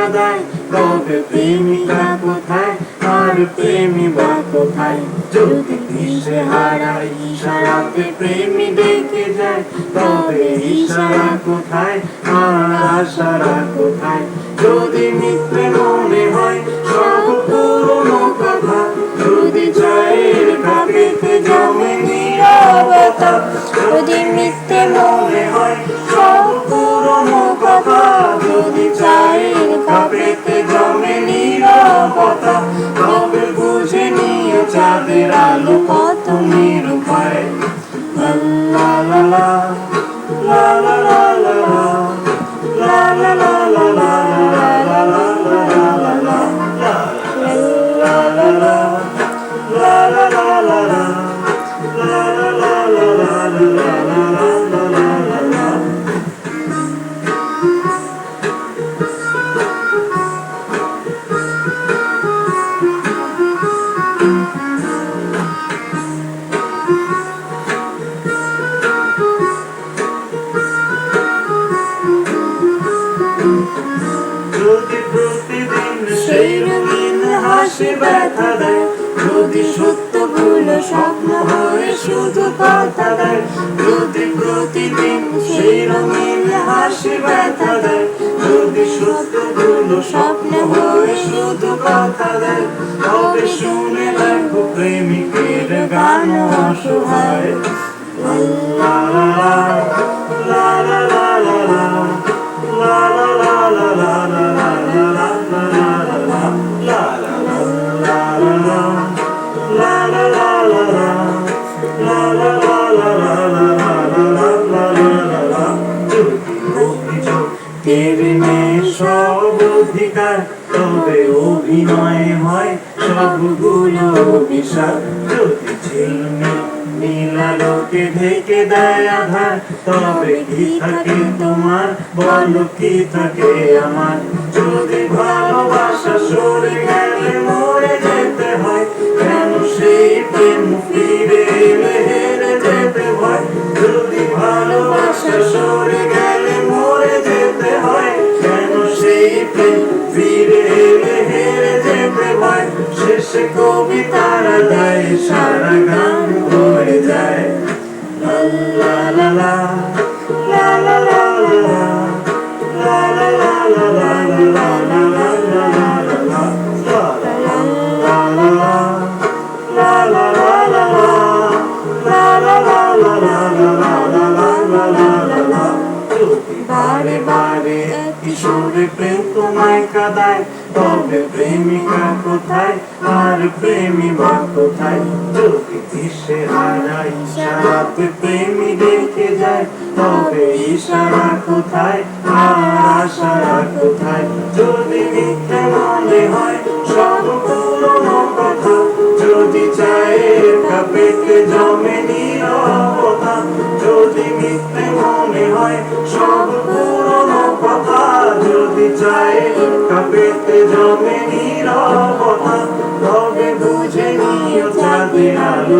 কাঁদায়, তবে প্রেমিকা কোথায় আর প্রেমী বা কোথায়? যদি দিশেহারা ইশারাতে প্রেমী ডেকে যায়, তবে ইশারা কোথায় আর আশারা কোথায়? যদি মিথ্যে মনে হয় সব পুরনো কথা, যদি চায়ের কাপেতে জমে নীরবতা, যদি মিথ্যে মনে হয় সব পুরনো কথা, যদি চায়ের কাপেতে জমে নীরবতা, তবে বুঝে নিও চাঁদের আলো কত নিরূপায়। লা লা লা লা লা লা লা লা লা লা লা লা লা লা লা লা যদি প্রতিদিন সেই রঙিন হাসি ব্যথা দেয়, যদি সত্যগুলো স্বপ্ন হয়ে শুধু কথা দেয়, যদি প্রতিদিন সেই রঙিন হাসি ব্যথা দেয়, যদি সত্যগুলো স্বপ্ন হয়ে শুধু কথা দেয়, তবে শুনে দেখো প্রেমিকের গান অসহায়। লা লা লা লা লা লা লা লা লা লা লা লা লা লা সব অধিকার, তবে অভিনয় হয় সবগুলো অভিশাপ। যদি ঝিলমিল নীলালোকে ঢেকে দেয় আধার, তবে কি থাকে তোমার, বলো কি থাকে আমার? যদি ভালোবাসা সরে গেলে মরে যেতে হয়, কেন সেই প্রেম ফিরে এলে হেরে যেতে হয়? যদি ভালোবাসা সরে গেলে মরে যেতে হয়, কেন সেই প্রেম ফিরে এলে হেরে যেতে হয়? শেষে কবিতারা দেয়, সারা গান হয়ে যায়। লা লা লা লা লা লা লা লা লা লা লা লা লা লা লা লা লা বারে বারে কিশোরে প্রেম তোমায় কাঁদায়, তবে প্রেমিকা কোথায় আর প্রেমী বা কোথায়? যদি দিশেহারা ইশারাতে প্রেমী ডেকে যায়, তবে ইশারা কোথায় আর আশারা কোথায়? যদি মিথ্যে মনে হয় সব পুরনো কথা, যদি চায়ের কাপেতে জমে নীরবতা, যদি মিথ্যে মনে হয় সব পুরনো কথা, যদি চায়ের কাপেতে জমে নীরবতা, তবে বুঝে নিও চাঁদের আলো।